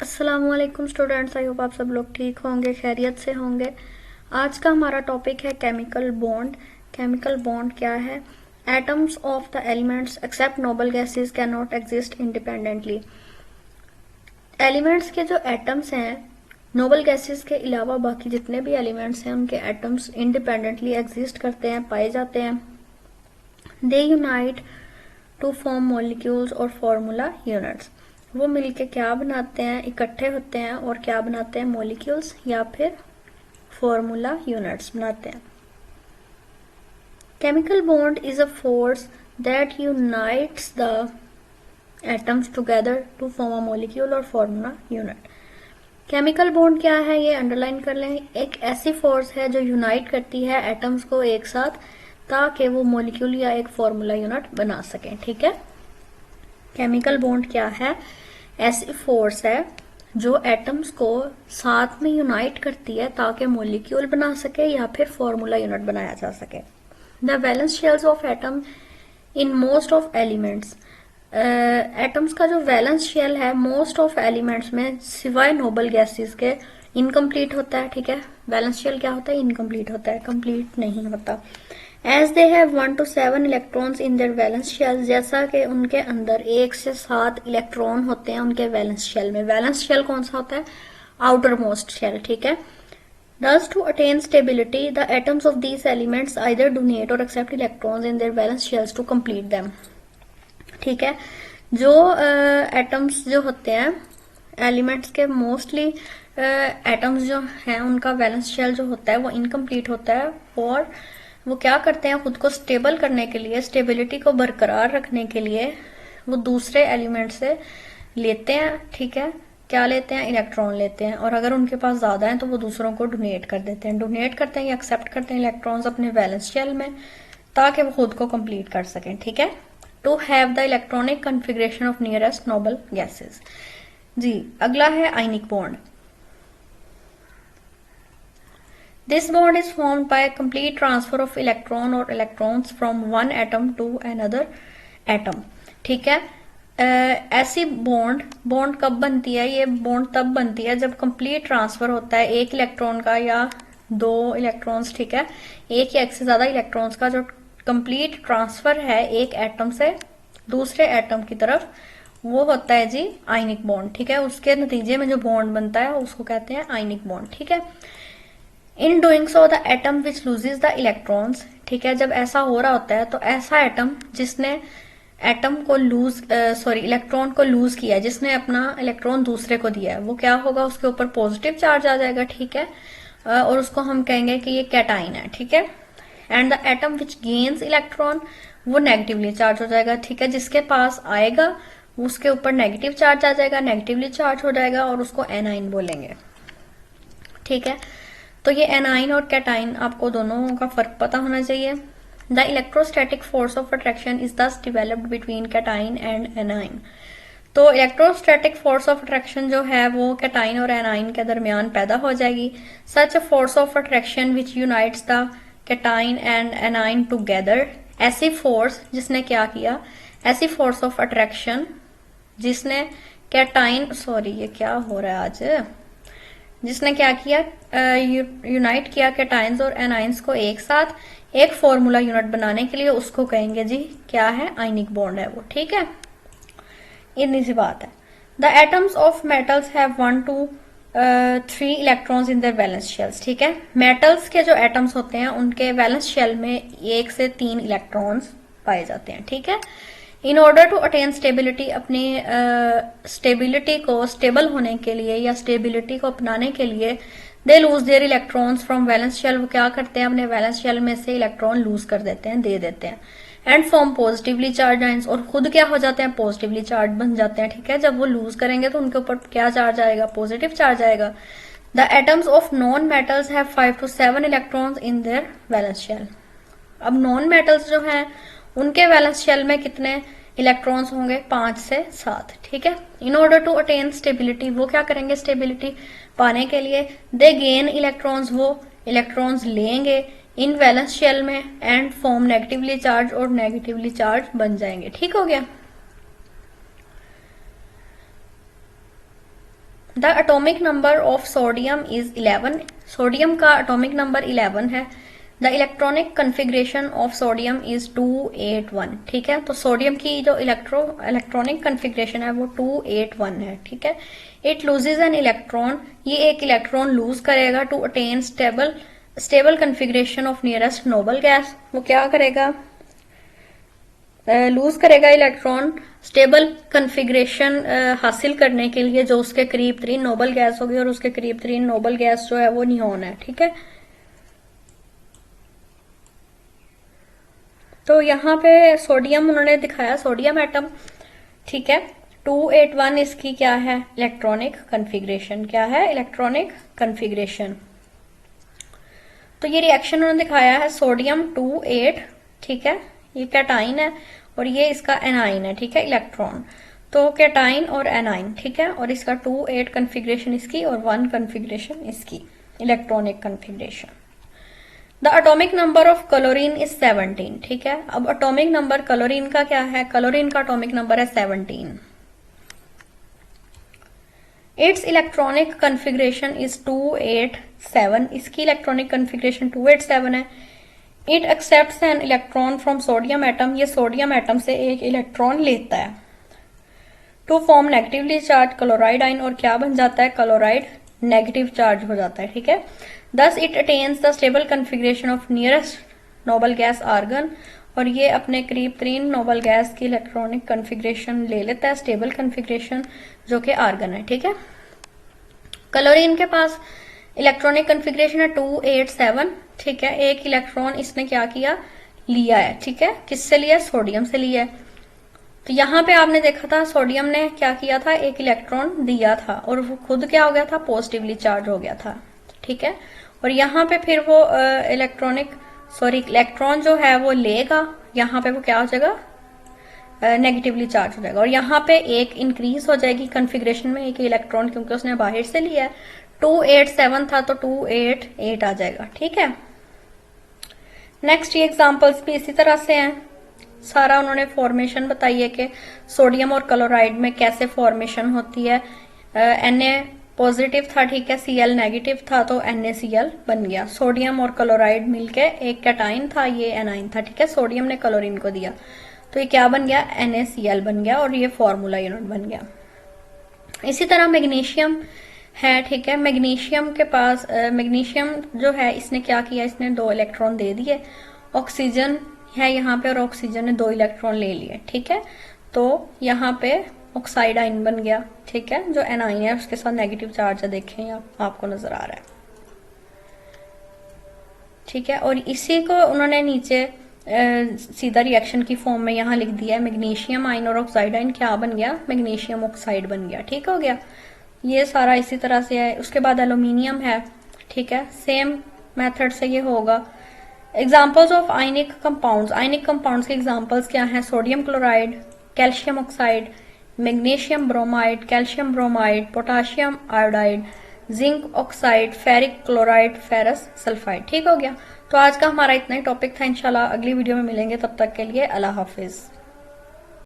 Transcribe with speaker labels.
Speaker 1: अस्सलामुअलैकुम students, I hope आप सब लोग ठीक होंगे, खैरियत से होंगे। आज का हमारा टॉपिक है केमिकल बॉन्ड। केमिकल बॉन्ड क्या है? Atoms of the elements except noble gases can not exist independently. Elements के जो एटम्स हैं, नोबल गैसेस के अलावा बाकी जितने भी एलिमेंट्स हैं उनके एटम्स इंडिपेंडेंटली एग्जिस्ट करते हैं, पाए जाते हैं। They unite to form molecules और फॉर्मूला यूनिट्स। वो मिलके क्या बनाते हैं? इकट्ठे होते हैं और क्या बनाते हैं? मॉलिक्यूल्स या फिर फॉर्मूला यूनिट्स बनाते हैं। Chemical bond is a force that unites the atoms together to form a molecule और फॉर्मूला यूनिट। केमिकल बॉन्ड क्या है ये अंडरलाइन कर लें। एक ऐसी फोर्स है जो यूनाइट करती है एटम्स को एक साथ ताकि वो मॉलिक्यूल या एक फॉर्मूला यूनिट बना सकें। ठीक है, केमिकल बॉन्ड क्या है? ऐसी फोर्स है जो एटम्स को साथ में यूनाइट करती है ताकि मॉलिक्यूल बना सके या फिर फॉर्मूला यूनिट बनाया जा सके। The valence shells of atom in most of elements. Atoms का जो वैलेंस शेल है मोस्ट ऑफ एलिमेंट्स में सिवाय नोबल गैसेस के इनकम्प्लीट होता है। ठीक है, वैलेंस शेल क्या होता है? इनकम्प्लीट होता है, कंप्लीट नहीं होता। As they have 1 to 7 electrons in their valence shell, जैसा कि उनके अंदर 1 से 7 इलेक्ट्रॉन होते हैं उनके वैलेंस शेल में। वैलेंस शेल कौन सा होता है? Outermost shell. ठीक है, thus to attain stability the atoms of these elements either donate or accept electrons in their valence shells to complete them। ठीक है, जो एटम्स जो होते हैं एलिमेंट्स के, मोस्टली एटम्स जो हैं उनका वैलेंस शेल जो होता है वो इनकम्प्लीट होता है और वो क्या करते हैं? खुद को स्टेबल करने के लिए, स्टेबिलिटी को बरकरार रखने के लिए वो दूसरे एलिमेंट से लेते हैं। ठीक है, क्या लेते हैं? इलेक्ट्रॉन लेते हैं, और अगर उनके पास ज्यादा है तो वो दूसरों को डोनेट कर देते हैं। डोनेट करते हैं या एक्सेप्ट करते हैं इलेक्ट्रॉन्स अपने वैलेंस शेल में ताकि वो खुद को कंप्लीट कर सकें। ठीक है, to have the electronic configuration of nearest noble gases. जी, अगला है ionic bond. This bond is formed by a complete transfer of electron or electrons from one atom to another atom। ठीक है, ऐसी बॉन्ड कब बनती है? ये बॉन्ड तब बनती है जब कंप्लीट ट्रांसफर होता है एक इलेक्ट्रॉन का या 2 इलेक्ट्रॉन्स। ठीक है, एक या एक से ज्यादा इलेक्ट्रॉन्स का जो कंप्लीट ट्रांसफर है एक एटम से दूसरे एटम की तरफ, वो होता है जी आयनिक बॉन्ड। ठीक है, उसके नतीजे में जो बॉन्ड बनता है उसको कहते हैं आयनिक बॉन्ड। ठीक है, in doing so the atom which loses the electrons. ठीक है, जब ऐसा हो रहा होता है तो ऐसा एटम जिसने एटम को इलेक्ट्रॉन को लूज किया, जिसने अपना इलेक्ट्रॉन दूसरे को दिया है, वो क्या होगा? उसके ऊपर पॉजिटिव चार्ज आ जाएगा। ठीक है, और उसको हम कहेंगे कि ये कैटाइन है। ठीक है, and the atom which gains electron, वो नेगेटिवली चार्ज हो जाएगा। ठीक है, जिसके पास आएगा उसके ऊपर नेगेटिव चार्ज आ जाएगा, नेगेटिवली चार्ज हो जाएगा और उसको एनाइन बोलेंगे। ठीक है, तो ये एनाइन और कैटाइन आपको दोनों का फर्क पता होना चाहिए। The electrostatic force of attraction is thus developed between cation and anion. तो इलेक्ट्रोस्टैटिक फोर्स ऑफ अट्रैक्शन जो है वो कैटाइन और एनाइन के दरमियान पैदा हो जाएगी। Such a force of attraction which unites the cation and anion together. ऐसी फोर्स जिसने क्या किया? ऐसी फोर्स ऑफ अट्रैक्शन जिसने कैटाइन, ये क्या हो रहा है आज, जिसने क्या किया? यूनाइट किया कैटाइंस और एनाइंस को एक साथ एक फॉर्मूला यूनिट बनाने के लिए, उसको कहेंगे जी क्या है? आयनिक बॉन्ड है वो। ठीक है, इतनी सी बात है। The atoms of metals have 1 to 3 electrons in their valence shells. ठीक है, मेटल्स के जो एटम्स होते हैं उनके वैलेंस शेल में 1 से 3 इलेक्ट्रॉन्स पाए जाते हैं। ठीक है, in order to attain stability, अपनी स्टेबिलिटी को, स्टेबल होने के लिए या स्टेबिलिटी को अपनाने के लिए, they lose their electrons from valence shell. वो क्या करते हैं? अपने वैलेंस शेल में से इलेक्ट्रॉन लूज कर देते हैं, दे देते हैं। And form positively charge ions, और खुद क्या हो जाते हैं? पॉजिटिवली चार्ज बन जाते हैं। ठीक है, जब वो लूज करेंगे तो उनके ऊपर क्या चार्ज आएगा? पॉजिटिव चार्ज आएगा। The atoms of non metals have 5 to 7 electrons in their valence shell. अब नॉन मेटल्स जो हैं उनके वैलेंस शेल में कितने इलेक्ट्रॉन्स होंगे? 5 से 7। ठीक है, in order to attain stability, वो क्या करेंगे? स्टेबिलिटी पाने के लिए दे गेन इलेक्ट्रॉन्स, वो इलेक्ट्रॉन्स लेंगे इन वैलेंस शेल में एंड फॉर्म नेगेटिवली चार्ज, और नेगेटिवली चार्ज बन जाएंगे। ठीक हो गया। The atomic number of sodium is 11। Sodium का एटॉमिक नंबर 11 है। The electronic configuration of sodium is 281। ठीक है, तो सोडियम की जो इलेक्ट्रॉनिक कन्फिग्रेशन है वो 281 है। ठीक है, इट लूजेज एन इलेक्ट्रॉन, ये एक इलेक्ट्रॉन लूज करेगा to attain stable configuration of nearest noble gas. वो क्या करेगा, लूज करेगा इलेक्ट्रॉन स्टेबल कन्फिग्रेशन हासिल करने के लिए, जो उसके करीब 3 नोबल गैस होगी, और उसके करीब 3 नोबल गैस जो है वो नियोन है। ठीक है, तो यहाँ पे सोडियम उन्होंने दिखाया, सोडियम एटम। ठीक है, 281 इसकी क्या है, इलेक्ट्रॉनिक कन्फिग्रेशन। क्या है, इलेक्ट्रॉनिक कन्फिग्रेशन। तो ये रिएक्शन उन्होंने दिखाया है सोडियम 28। ठीक है, ये कैटाइन है और ये इसका एनाइन है। ठीक है, इलेक्ट्रॉन, तो कैटाइन और एनाइन। ठीक है, और इसका 28 कन्फिग्रेशन इसकी और 1 कन्फिग्रेशन इसकी, electronic configuration. The atomic number of chlorine is 17। ठीक है, अब एटॉमिक नंबर क्लोरीन का क्या है, क्लोरीन का एटॉमिक नंबर है 17। Its electronic configuration is 287। इसकी इलेक्ट्रॉनिक कन्फिग्रेशन 287 है। It accepts an electron from sodium atom, ये सोडियम एटम से एक इलेक्ट्रॉन लेता है to form negatively charge chloride ion, और क्या बन जाता है, क्लोराइड नेगेटिव चार्ज हो जाता है। ठीक है, thus it attains the stable configuration of nearest noble gas argon, और ये अपने करीब 3 नोबल गैस की इलेक्ट्रॉनिक कन्फिग्रेशन ले लेता है, स्टेबल कन्फिग्रेशन, जो कि आर्गन है। ठीक है, क्लोरीन के पास इलेक्ट्रॉनिक कन्फिग्रेशन है 287। ठीक है, एक इलेक्ट्रॉन इसने क्या किया, लिया है। ठीक है, किससे लिया, सोडियम से लिया है। तो यहाँ पे आपने देखा था सोडियम ने क्या किया था, एक इलेक्ट्रॉन दिया था और वो खुद क्या हो गया था, पॉजिटिवली चार्ज हो गया था। ठीक है, और यहाँ पे फिर वो इलेक्ट्रॉन जो है वो लेगा, यहाँ पे वो क्या हो जाएगा, नेगेटिवली चार्ज हो जाएगा, और यहाँ पे एक इंक्रीज हो जाएगी कन्फिग्रेशन में एक इलेक्ट्रॉन, क्योंकि उसने बाहर से लिया है। 287 था तो 288 आ जाएगा। ठीक है, नेक्स्ट ये एग्जांपल्स भी इसी तरह से हैं। सारा उन्होंने फॉर्मेशन बताई है कि सोडियम और क्लोराइड में कैसे फॉर्मेशन होती है। Na पॉजिटिव था, ठीक है, Cl नेगेटिव था, तो NaCl बन गया। सोडियम और क्लोराइड मिलके एक कैटाइन था, ये एनाइन था। ठीक है, सोडियम ने क्लोरीन को दिया तो ये क्या बन गया, NaCl बन गया, और ये फॉर्मूला यूनिट बन गया। इसी तरह मैग्नीशियम है। ठीक है, मैग्नीशियम के पास मैग्नीशियम जो है इसने क्या किया, इसने 2 इलेक्ट्रॉन दे दिए। ऑक्सीजन है यहाँ पे और ऑक्सीजन ने 2 इलेक्ट्रॉन ले लिए। ठीक है, तो यहाँ पे ऑक्साइड आइन बन गया। ठीक है, जो एनाइन है उसके साथ नेगेटिव चार्ज है, देखें आपको नजर आ रहा है। ठीक है, और इसी को उन्होंने नीचे सीधा रिएक्शन की फॉर्म में यहाँ लिख दिया है। मैग्नीशियम आइन और ऑक्साइड आइन क्या बन गया, मैग्नीशियम ऑक्साइड बन गया। ठीक हो गया, ये सारा इसी तरह से है। उसके बाद एल्यूमिनियम है। ठीक है, सेम मेथड से ये होगा। Examples of ionic compounds, ionic compounds के एग्जाम्पल्स क्या हैं, sodium chloride, calcium oxide, magnesium bromide, calcium bromide, potassium iodide, zinc oxide, ferric chloride, ferrous sulphide. ठीक हो गया, तो आज का हमारा इतना ही टॉपिक था। इंशाल्लाह अगली वीडियो में मिलेंगे, तब तक के लिए अल्लाह हाफिज।